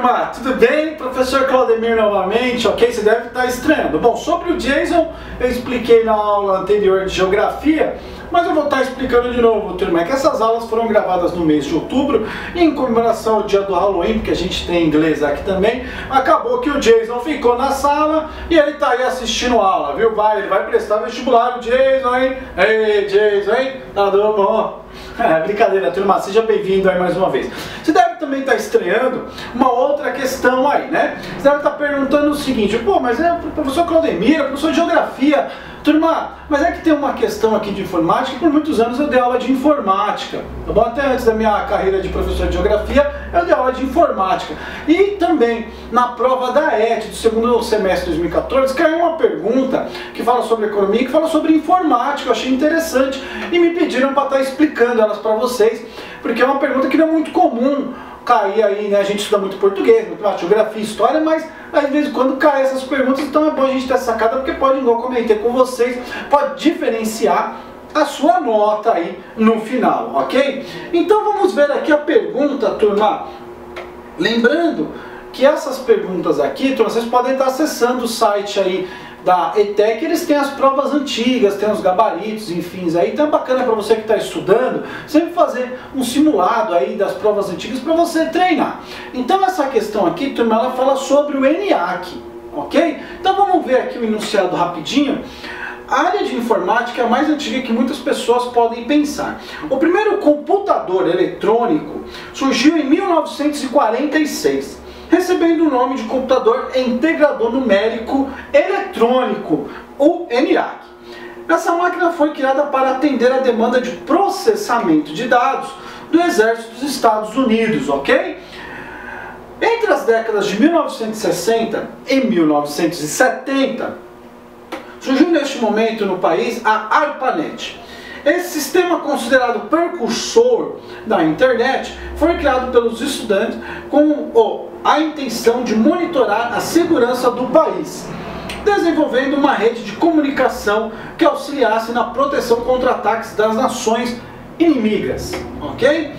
turma, tudo bem? Professor Claudemir novamente, ok? Você deve estar estranhando. Bom, sobre o JSON eu expliquei na aula anterior de Geografia, mas eu vou estar explicando de novo, turma, é que essas aulas foram gravadas no mês de outubro, e em comemoração ao dia do Halloween, porque a gente tem inglês aqui também, acabou que o Jason ficou na sala e ele está aí assistindo a aula, viu? Ele vai prestar vestibular, o Jason, hein? Ei, Jason, hein? Tá tudo bom? Brincadeira, turma, seja bem-vindo aí mais uma vez. Você deve também estar estreando uma outra questão aí, né? Você deve estar perguntando o seguinte: pô, mas é o professor Claudemir, professor de Geografia. Turma, mas é que tem uma questão aqui de informática, por muitos anos eu dei aula de informática, tá bom? Até antes da minha carreira de professor de Geografia, eu dei aula de informática. E também, na prova da ET do segundo semestre de 2014, caiu uma pergunta que fala sobre economia, que fala sobre informática, eu achei interessante, e me pediram para estar explicando elas para vocês, porque é uma pergunta que não é muito comum cair aí, né? A gente estuda muito português, geografia, história, mas às vezes quando cai essas perguntas, então é bom a gente ter essa sacada, porque pode, igual comentei com vocês, pode diferenciar a sua nota aí no final, ok? Então vamos ver aqui a pergunta, turma. Lembrando que essas perguntas aqui, turma, vocês podem estar acessando o site aí da ETEC, eles têm as provas antigas, tem os gabaritos, enfim, aí então é bacana para você que está estudando, sempre fazer um simulado aí das provas antigas para você treinar. Então essa questão aqui, turma, ela fala sobre o ENIAC, ok? Então vamos ver aqui o enunciado rapidinho. A área de informática é a mais antiga que muitas pessoas podem pensar. O primeiro computador eletrônico surgiu em 1946. Recebendo o nome de computador integrador numérico eletrônico, o ENIAC. Essa máquina foi criada para atender a demanda de processamento de dados do Exército dos Estados Unidos, ok? Entre as décadas de 1960 e 1970, surgiu neste momento no país a ARPANET. Esse sistema, considerado precursor da internet, foi criado pelos estudantes com a intenção de monitorar a segurança do país, desenvolvendo uma rede de comunicação que auxiliasse na proteção contra ataques das nações inimigas, ok?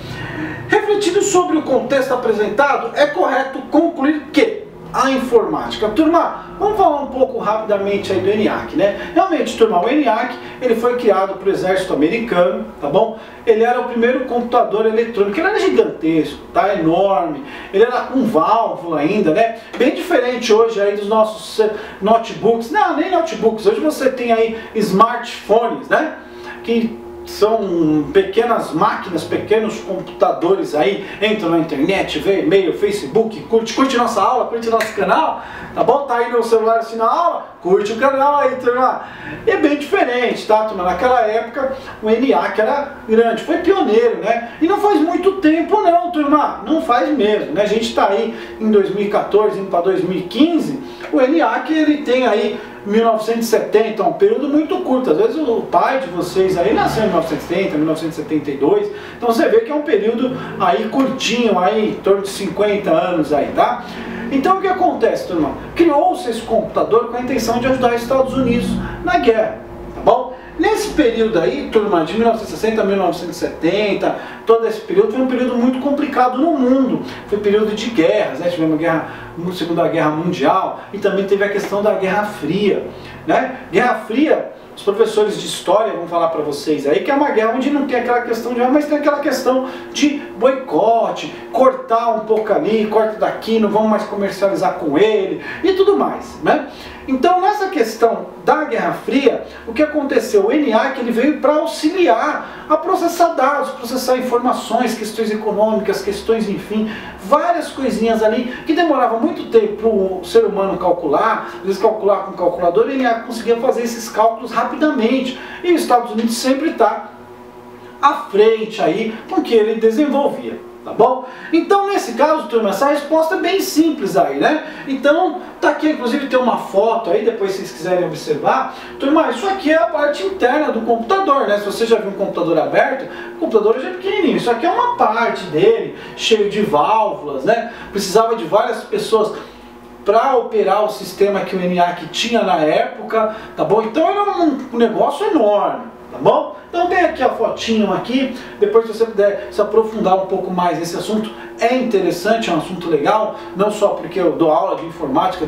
Refletindo sobre o contexto apresentado, é correto concluir que a informática. Turma, vamos falar um pouco rapidamente aí do ENIAC, né? Realmente, turma, o ENIAC, ele foi criado para o exército americano, tá bom? Ele era o primeiro computador eletrônico, ele era gigantesco, tá? Enorme, ele era com válvula ainda, né? Bem diferente hoje aí dos nossos notebooks, não, nem notebooks, hoje você tem aí smartphones, né? Que são pequenas máquinas, pequenos computadores aí, entram na internet, vê e-mail, Facebook, curte nossa aula, curte nosso canal, tá bom? Tá aí no celular assistindo a aula, curte o canal aí, turma. É bem diferente, tá, turma? Naquela época o ENIAC era grande, foi pioneiro, né? E não faz muito tempo não, turma, não faz mesmo, né? A gente tá aí em 2014, indo para 2015, o ENIAC ele tem aí 1970, um período muito curto. Às vezes o pai de vocês aí nasceu em 1970, 1972, então você vê que é um período aí curtinho, aí em torno de 50 anos aí, tá? Então o que acontece, turma? Criou-se esse computador com a intenção de ajudar os Estados Unidos na guerra, tá bom? Nesse período aí, turma, de 1960 a 1970, todo esse período foi um período muito complicado no mundo. Foi período de guerras, né? Tivemos a Segunda Guerra Mundial e também teve a questão da Guerra Fria, né? Guerra Fria, os professores de história vão falar para vocês aí que é uma guerra onde não tem aquela questão de arma, mas tem aquela questão de boicote, cortar um pouco ali, corta daqui, não vamos mais comercializar com ele e tudo mais, né? Então nessa questão da Guerra Fria, o que aconteceu? O ENIAC ele veio para auxiliar a processar dados, processar informações, questões econômicas, questões, enfim, várias coisinhas ali que demorava muito tempo para o ser humano calcular, às vezes calcular com calculador, e o ENIAC conseguia fazer esses cálculos rapidamente, e os Estados Unidos sempre está à frente aí com o que ele desenvolvia. Tá bom? Então nesse caso, turma, essa resposta é bem simples aí, né? Então, tá aqui, inclusive tem uma foto aí, depois se vocês quiserem observar. Turma, isso aqui é a parte interna do computador, né? Se você já viu um computador aberto, o computador já é pequenininho. Isso aqui é uma parte dele, cheio de válvulas, né? Precisava de várias pessoas para operar o sistema que o ENIAC tinha na época, tá bom? Então era um negócio enorme. Tá bom? Então tem aqui a fotinho aqui, depois se você puder se aprofundar um pouco mais nesse assunto, é interessante, é um assunto legal, não só porque eu dou aula de informática,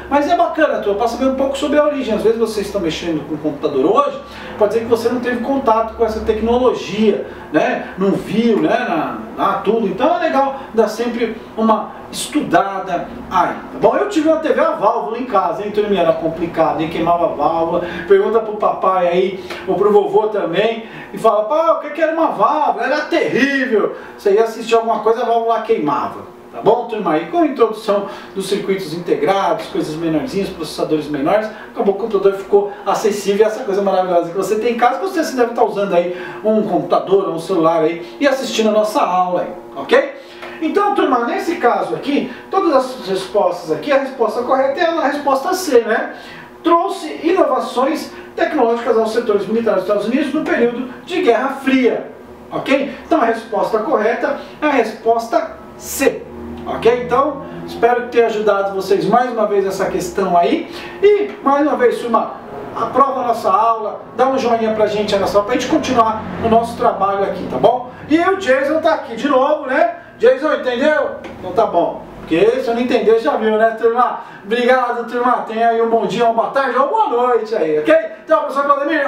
mas é bacana, turma, para saber um pouco sobre a origem. Às vezes vocês estão mexendo com o computador hoje, pode dizer que você não teve contato com essa tecnologia, né? Não viu, né? Tudo. Então é legal dar sempre uma estudada aí, tá bom? Eu tive uma TV a válvula em casa, hein, turma? Era complicado, hein? Queimava a válvula. Pergunta pro papai aí, ou pro vovô também, e fala, pá, o que era uma válvula? Era terrível. Você ia assistir alguma coisa, a válvula queimava. Tá bom, turma? Aí com a introdução dos circuitos integrados, coisas menorzinhas, processadores menores, acabou que o computador ficou acessível a essa coisa maravilhosa que você tem em casa, que você deve estar usando aí um computador ou um celular aí e assistindo a nossa aula aí, ok? Então, turma, nesse caso aqui, todas as respostas aqui, a resposta correta é a resposta C, né? Trouxe inovações tecnológicas aos setores militares dos Estados Unidos no período de Guerra Fria, ok? Então a resposta correta é a resposta C. Ok? Então, espero ter ajudado vocês mais uma vez nessa questão aí. E, mais uma vez, turma, aprova a nossa aula, dá um joinha pra gente, pra gente continuar o nosso trabalho aqui, tá bom? E o Jason tá aqui de novo, né? Jason, entendeu? Então tá bom. Porque se eu não entender, já viu, né, turma? Obrigado, turma. Tenha aí um bom dia, uma boa tarde ou uma boa noite aí, ok? Então, professor Claudemir,